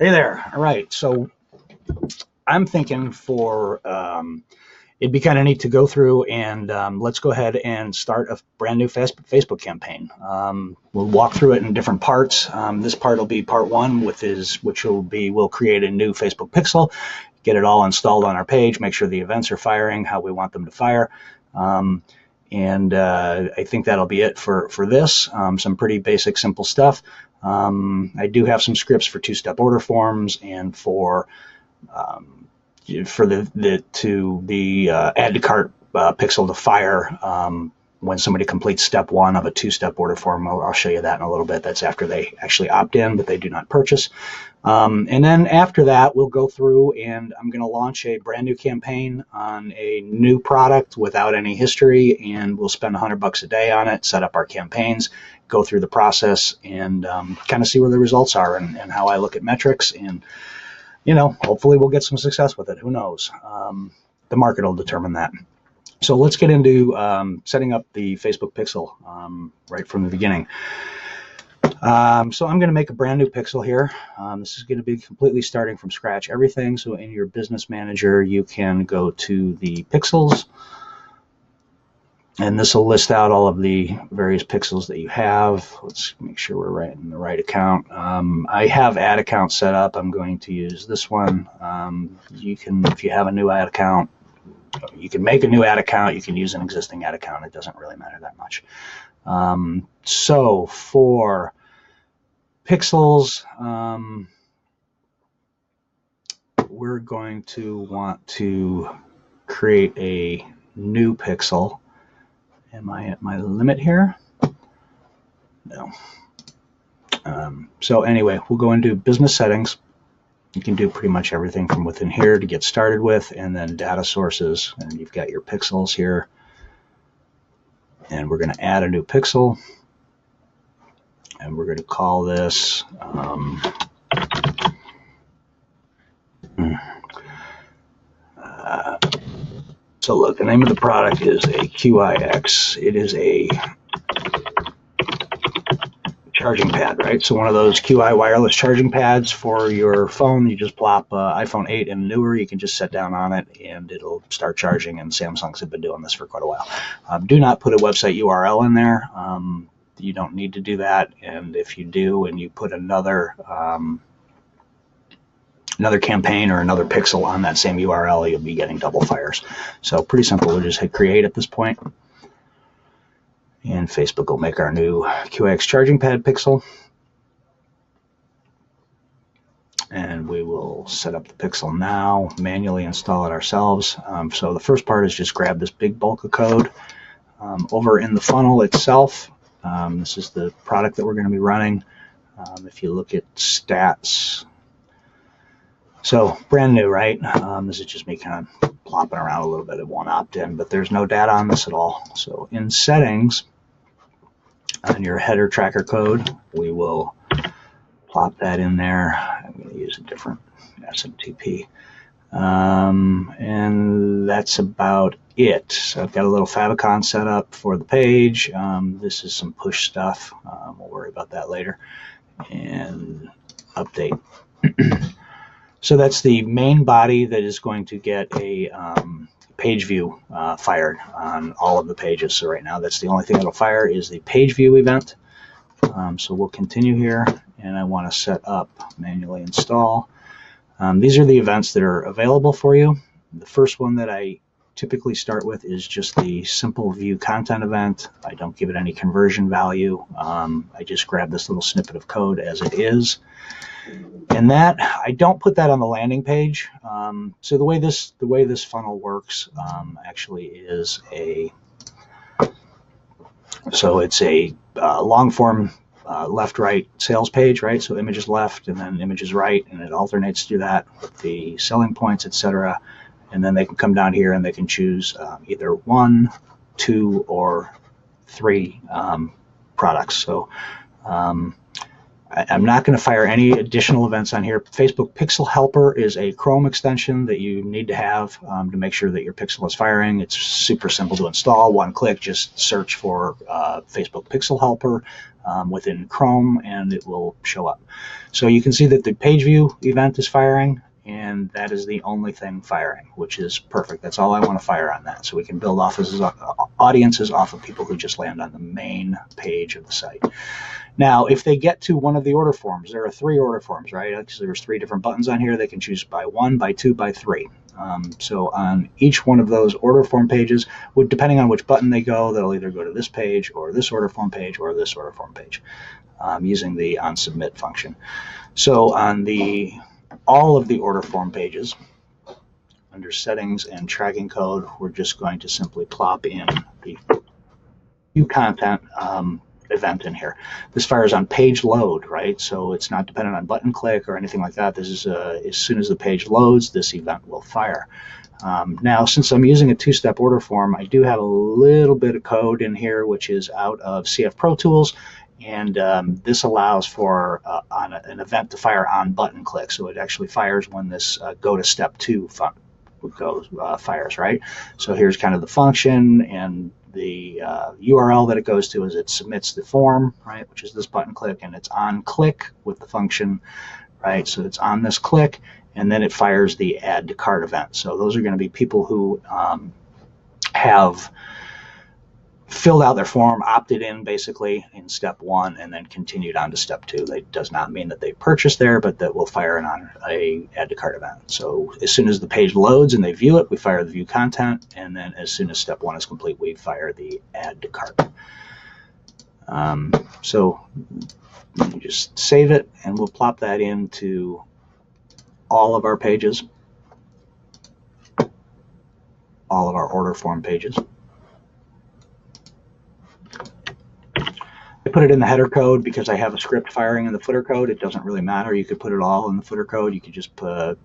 Hey there. All right. So I'm thinking for it'd be kind of neat to go through and let's go ahead and start a brand new Facebook campaign. We'll walk through it in different parts. This part will be part one, which will be we'll create a new Facebook pixel, get it all installed on our page, make sure the events are firing how we want them to fire. And I think that'll be it for this. Some pretty basic, simple stuff. I do have some scripts for two-step order forms and for the add to cart pixel to fire when somebody completes step one of a two-step order form. I'll show you that in a little bit. That's after they actually opt in, but they do not purchase. And then after that, we'll go through and I'm going to launch a brand new campaign on a new product without any history, and we'll spend $100 a day on it, set up our campaigns, go through the process, and kind of see where the results are and how I look at metrics. And, hopefully we'll get some success with it. Who knows? The market will determine that. So let's get into setting up the Facebook pixel right from the beginning. So I'm going to make a brand new pixel here. This is going to be completely starting from scratch, everything. So in your business manager, you can go to the pixels, and this will list out all of the various pixels that you have. Let's make sure we're right in the right account. I have ad account set up. I'm going to use this one. You can, if you have a new ad account, you can make a new ad account. You can use an existing ad account. It doesn't really matter that much. So for pixels, we're going to want to create a new pixel. Am I at my limit here? No. So anyway, we'll go into business settings. You can do pretty much everything from within here to get started with, and then data sources, and you've got your pixels here. And we're going to add a new pixel, and we're going to call this so look, the name of the product is a QIX. It is a charging pad, right? So one of those QI wireless charging pads for your phone. You just plop iPhone 8 and newer. You can just set down on it and it'll start charging, and Samsung's have been doing this for quite a while. Do not put a website URL in there. You don't need to do that, and if you do and you put another campaign or another pixel on that same URL, you'll be getting double fires. So pretty simple. We'll just hit create at this point, and Facebook will make our new QX charging pad pixel, and we will set up the pixel now, manually install it ourselves. So the first part is just grab this big bulk of code. Over in the funnel itself, this is the product that we're going to be running. If you look at stats, so brand new, right? This is just me kind of plopping around a little bit. It won't opt in, but there's no data on this at all. So in settings, on your header tracker code, we will plop that in there. I'm going to use a different SMTP. And that's about it. So I've got a little favicon set up for the page. This is some push stuff. We'll worry about that later. And update. So that's the main body that is going to get a page view fired on all of the pages. So right now, that's the only thing that'll fire is the page view event. So we'll continue here, and I want to set up manually install. These are the events that are available for you. The first one that I typically start with is just the simple view content event. I don't give it any conversion value. I just grab this little snippet of code as it is. And that, I don't put that on the landing page. So the way this funnel works actually is it's a long form left-right sales page, right? So images left and then images right, and it alternates through that with the selling points, etc. And then they can come down here and they can choose either 1, 2, or 3 products. So I'm not going to fire any additional events on here. Facebook Pixel Helper is a Chrome extension that you need to have to make sure that your pixel is firing. It's super simple to install. One click, just search for Facebook Pixel Helper within Chrome, and it will show up. So you can see that the page view event is firing, and that is the only thing firing, which is perfect. That's all I want to fire on that. So we can build audiences off of people who just land on the main page of the site. Now, if they get to one of the order forms, there are 3 order forms, right? Actually, there's 3 different buttons on here. They can choose by 1, by 2, by 3. So on each one of those order form pages, depending on which button they go, they'll either go to this page or this order form page or this order form page using the onSubmit function. So on all of the order form pages, under settings and tracking code, we're just going to simply plop in the view content event in here. This fires on page load, right? So it's not dependent on button click or anything like that. This is as soon as the page loads, this event will fire. Now, since I'm using a 2-step order form, I do have a little bit of code in here, which is out of CF Pro Tools, and this allows for an event to fire on button click. So it actually fires when this go to step 2 fires, right? So here's kind of the function, and the URL that it goes to is it submits the form, right, which is this button click, and it's on click with the function, right? So it's on this click, and then it fires the add to cart event. So those are going to be people who have filled out their form, opted in basically in step 1, and then continued on to step 2. That does not mean that they purchased there, but that will fire a add to cart event. So as soon as the page loads and they view it, we fire the view content, and then as soon as step 1 is complete, we fire the add to cart. So you just save it, and we'll plop that into all of our pages, all of our order form pages. I put it in the header code because I have a script firing in the footer code. It doesn't really matter. You could put it all in the footer code. You could just put,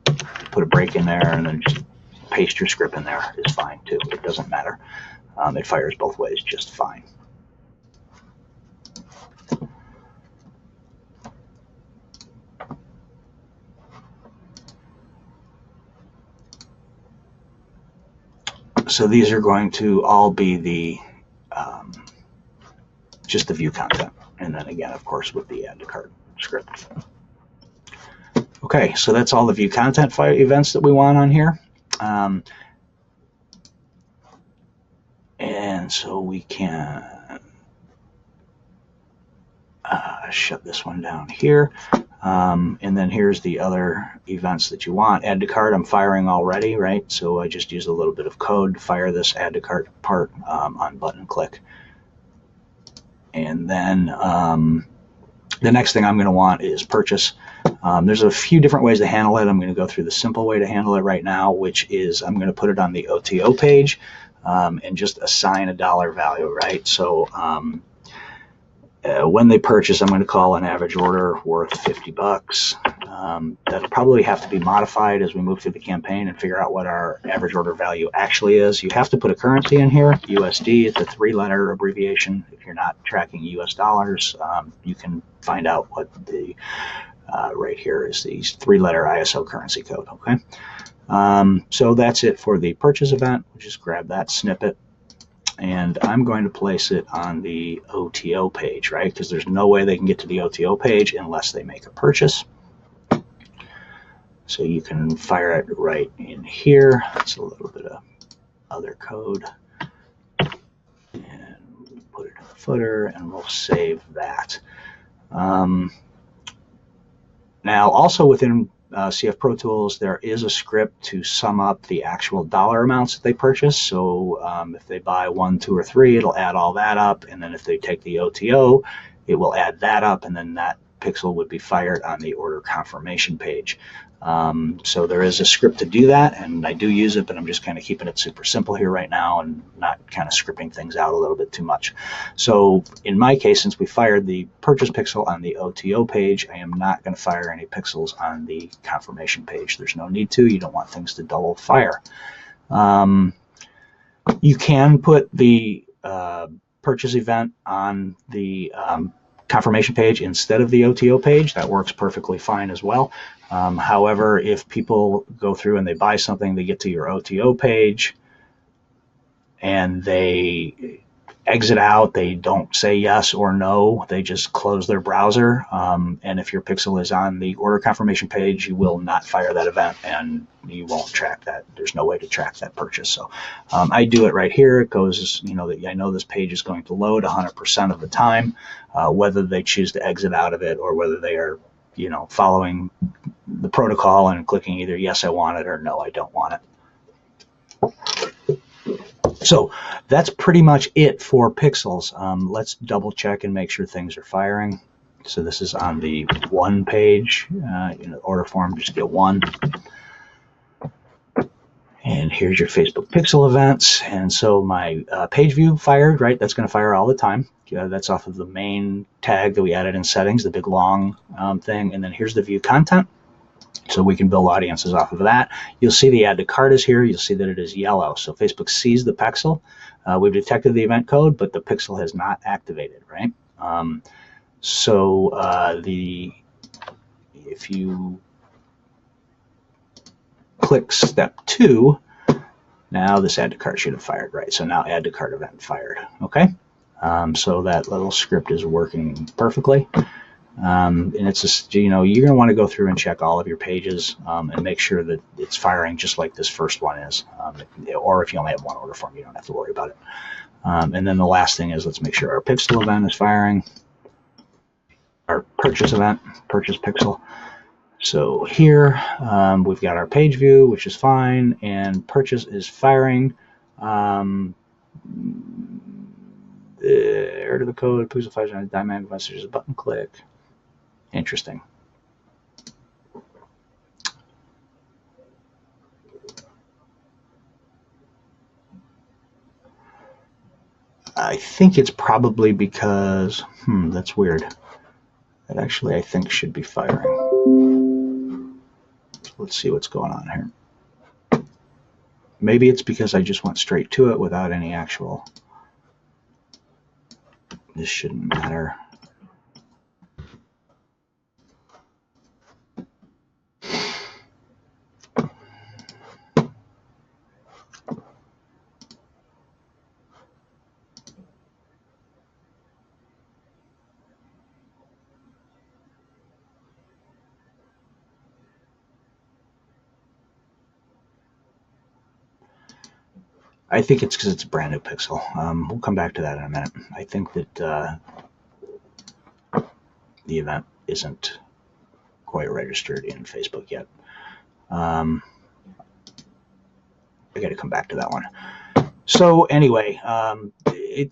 put a break in there and then just paste your script in there is fine too. It doesn't matter. It fires both ways just fine. So these are going to all be the just the view content, and then again, of course, with the add to cart script. Okay, so that's all the view content events that we want on here. And so we can shut this one down here. And then here's the other events that you want. Add to cart, I'm firing already, right? So I just used a little bit of code to fire this add to cart part on button click. And then the next thing I'm going to want is purchase. There's a few different ways to handle it. I'm going to go through the simple way to handle it right now, which is I'm going to put it on the OTO page and just assign a dollar value, right? So when they purchase, I'm going to call an average order worth $50. That'll probably have to be modified as we move through the campaign and figure out what our average order value actually is. You have to put a currency in here. USD, it's a 3-letter abbreviation. If you're not tracking US dollars, you can find out what the right here is the 3-letter ISO currency code, okay? So that's it for the purchase event. We'll just grab that snippet, and I'm going to place it on the OTO page, right? Because there's no way they can get to the OTO page unless they make a purchase. So you can fire it right in here. It's a little bit of other code. And put it in the footer, and we'll save that. Now, also within CF Pro Tools, there is a script to sum up the actual dollar amounts that they purchase. So if they buy 1, 2, or 3, it'll add all that up. And then if they take the OTO, it will add that up. And then that pixel would be fired on the order confirmation page. So there is a script to do that, and I do use it, but I'm just kind of keeping it super simple here right now and not kind of scripting things out a little bit too much. So in my case, since we fired the purchase pixel on the OTO page, I am not going to fire any pixels on the confirmation page. There's no need to. You don't want things to double fire. You can put the purchase event on the confirmation page instead of the OTO page. That works perfectly fine as well. However, if people go through and they buy something, they get to your OTO page and they exit out. They don't say yes or no. They just close their browser. And if your pixel is on the order confirmation page, you will not fire that event, and you won't track that. There's no way to track that purchase. So I do it right here. It goes, that I know this page is going to load 100% of the time, whether they choose to exit out of it or whether they are, following the protocol and clicking either yes, I want it, or no, I don't want it. So that's pretty much it for pixels. Let's double check and make sure things are firing. So this is on the one page, order form, just get one. And here's your Facebook pixel events. And so my page view fired, right? That's going to fire all the time. That's off of the main tag that we added in settings, the big long thing. And then here's the view content. So we can build audiences off of that. You'll see the add to cart is here. You'll see that it is yellow. So Facebook sees the pixel. We've detected the event code, but the pixel has not activated, right? If you click step 2, now this add to cart should have fired, right? So now add to cart event fired, okay? So that little script is working perfectly. And it's just, you're going to want to go through and check all of your pages and make sure that it's firing just like this first one is. Or if you only have one order form, you don't have to worry about it. And then the last thing is, let's make sure our pixel event is firing. Our purchase event, purchase pixel. So here we've got our page view, which is fine, and purchase is firing. Enter the code, pixel fires on a dynamic message, a button click. Interesting. I think it's probably because, that's weird. That actually I think should be firing. Let's see what's going on here. Maybe it's because I just went straight to it without any actual. This shouldn't matter. I think it's because it's a brand new pixel. We'll come back to that in a minute. I think that the event isn't quite registered in Facebook yet. I got to come back to that one. So anyway,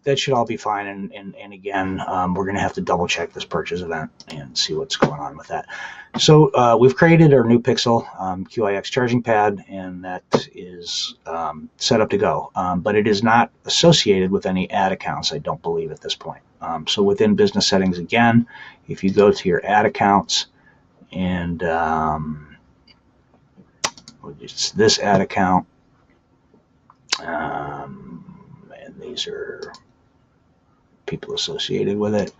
that should all be fine. And again, we're going to have to double check this purchase event and see what's going on with that. So we've created our new pixel QIX charging pad, and that is set up to go. But it is not associated with any ad accounts, I don't believe, at this point. So within business settings, again, if you go to your ad accounts and it's this ad account, and these are people associated with it.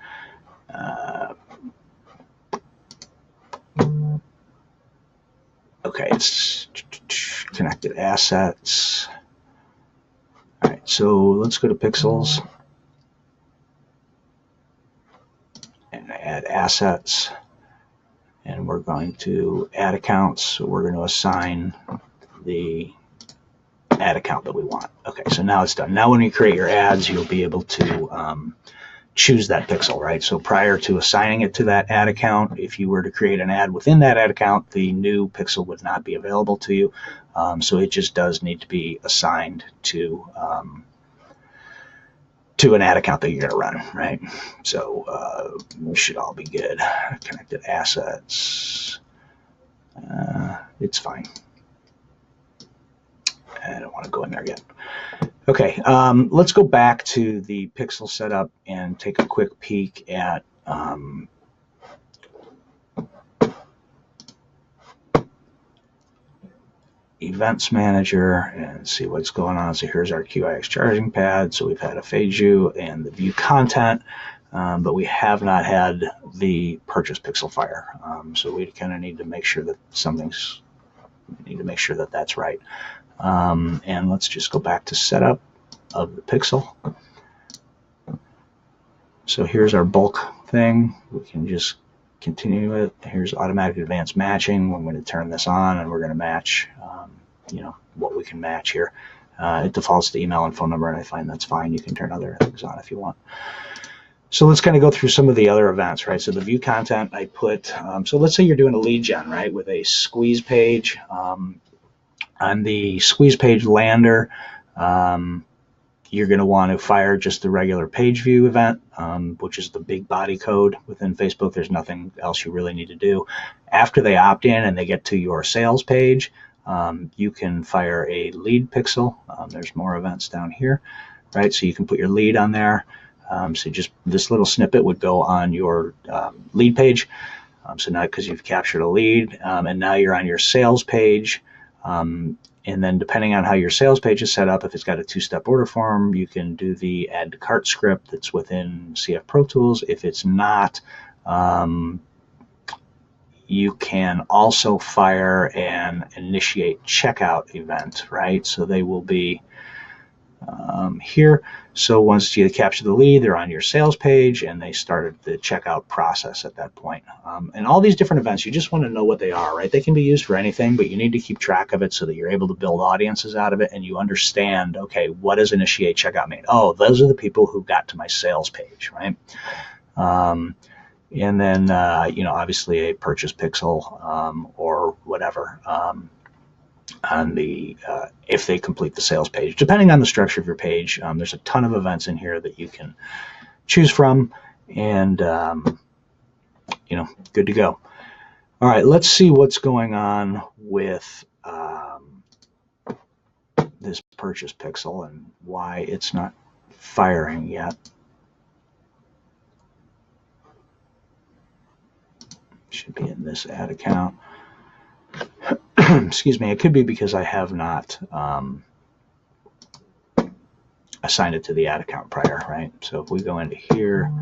Okay, it's connected assets. All right, so let's go to pixels and add assets, and we're going to add accounts. So we're going to assign the ad account that we want. Okay, so now it's done. Now when you create your ads, you'll be able to choose that pixel, right? So prior to assigning it to that ad account, if you were to create an ad within that ad account, the new pixel would not be available to you. So it just does need to be assigned to an ad account that you're going to run, right? So we should all be good. Connected assets. It's fine. I don't want to go in there yet. Okay, let's go back to the pixel setup and take a quick peek at Events Manager and see what's going on. So here's our QIX charging pad. So we've had a page view and the view content, but we have not had the purchase pixel fire. So we kind of need to make sure that that's right. And let's just go back to setup of the pixel. So here's our bulk thing. We can just continue it. Here's automatic advanced matching. I'm going to turn this on, and we're going to match, what we can match here. It defaults to email and phone number, and I find that's fine. You can turn other things on if you want. So let's kind of go through some of the other events, right? So the view content I put, so let's say you're doing a lead gen, right, with a squeeze page. On the squeeze page lander, you're going to want to fire just the regular page view event, which is the big body code within Facebook. There's nothing else you really need to do. After they opt in and they get to your sales page, you can fire a lead pixel. There's more events down here, right? So you can put your lead on there. So just this little snippet would go on your lead page. So now because you've captured a lead, and now you're on your sales page. And then depending on how your sales page is set up, if it's got a two-step order form, you can do the add to cart script that's within CF Pro Tools. If it's not, you can also fire an initiate checkout event, right? So they will be here. So once you capture the lead, they're on your sales page and they started the checkout process at that point. And all these different events, you just want to know what they are, right? They can be used for anything, but you need to keep track of it so that you're able to build audiences out of it and you understand, okay, what does initiate checkout mean? Oh, those are the people who got to my sales page, right? And then, obviously a purchase pixel or whatever. On the if they complete the sales page. Depending on the structure of your page, there's a ton of events in here that you can choose from, and good to go. All right, let's see what's going on with this purchase pixel and why it's not firing yet. Should be in this ad account. Excuse me, it could be because I have not assigned it to the ad account prior, right? So if we go into here,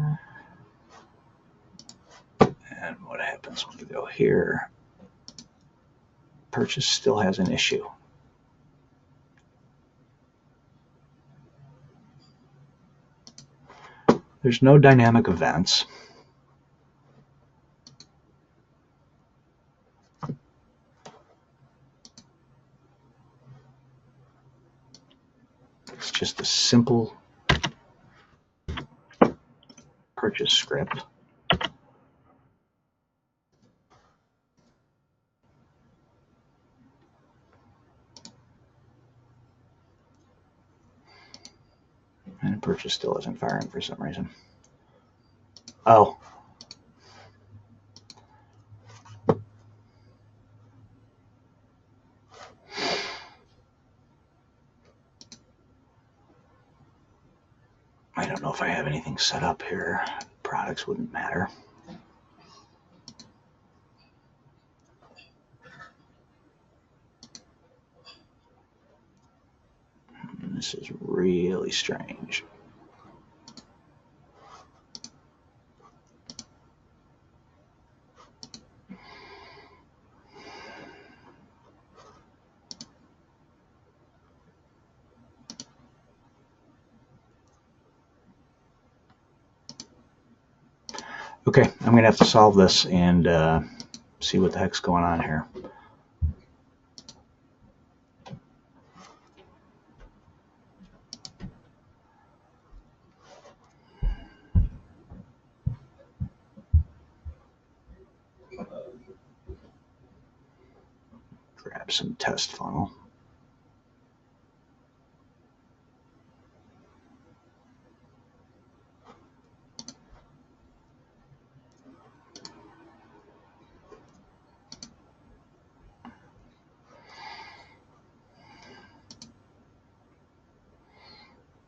and what happens when we go here, purchase still has an issue. There's no dynamic events. It's just a simple purchase script. And purchase still isn't firing for some reason. Oh. I don't know if I have anything set up here. Products wouldn't matter. This is really strange. Okay, I'm going to have to solve this and see what the heck's going on here. Grab some test funnel.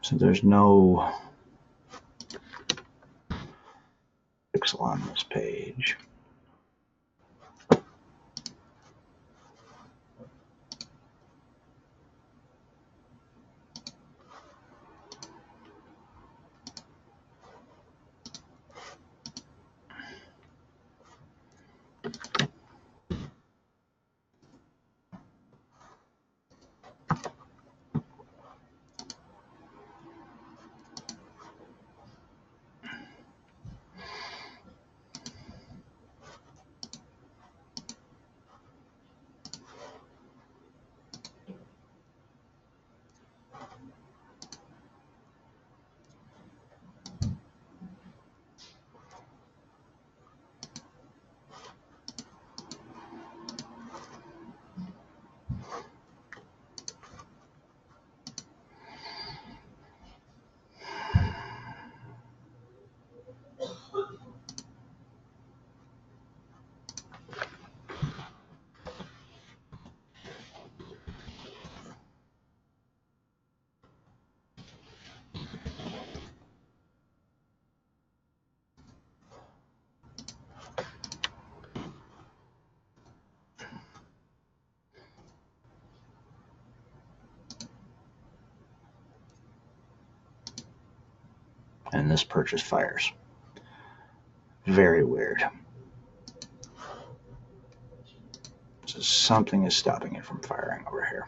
So there's no pixel on this page. and this purchase fires. Very weird. So something is stopping it from firing over here.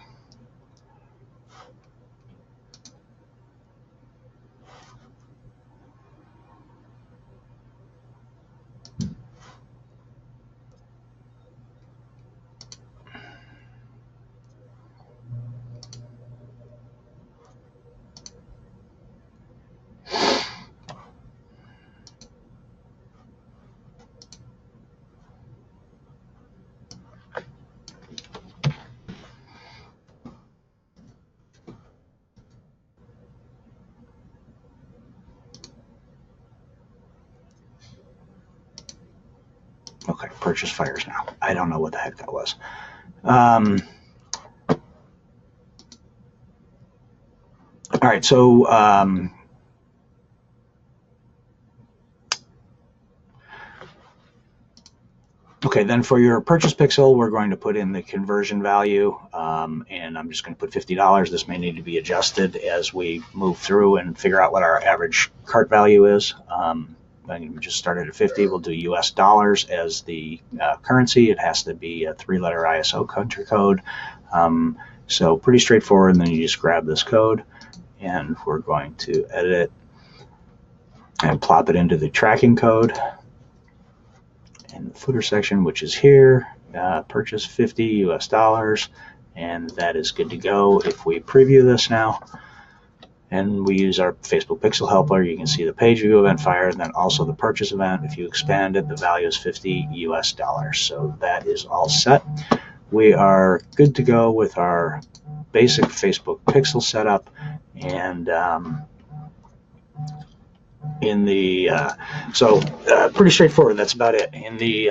Okay, purchase fires now. I don't know what the heck that was. All right, so okay, then for your purchase pixel, we're going to put in the conversion value, and I'm just going to put $50. This may need to be adjusted as we move through and figure out what our average cart value is. I'm going to just start it at 50. We'll do US dollars as the currency. It has to be a 3-letter ISO country code. So pretty straightforward, and then you just grab this code, and we're going to edit it and plop it into the tracking code. In the footer section, which is here, purchase 50 US dollars, and that is good to go. If we preview this now and we use our Facebook Pixel Helper, you can see the page view event fired, and then also the purchase event. If you expand it, the value is 50 US dollars. So that is all set. We are good to go with our basic Facebook Pixel setup, and in the pretty straightforward. That's about it. In the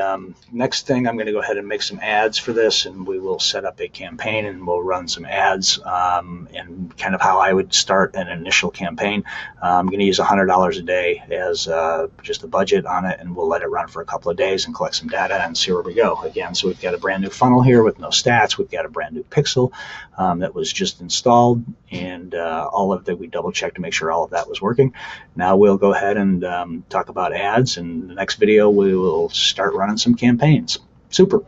next thing, I'm going to go ahead and make some ads for this, and we will set up a campaign and we'll run some ads, and kind of how I would start an initial campaign. I'm going to use $100 a day as just a budget on it, and we'll let it run for a couple of days and collect some data and see where we go. Again, so we've got a brand new funnel here with no stats. We've got a brand new pixel that was just installed, and all of that we double checked to make sure all of that was working. Now we'll go ahead and talk about ads, and in the next video we will start running some campaigns. Super.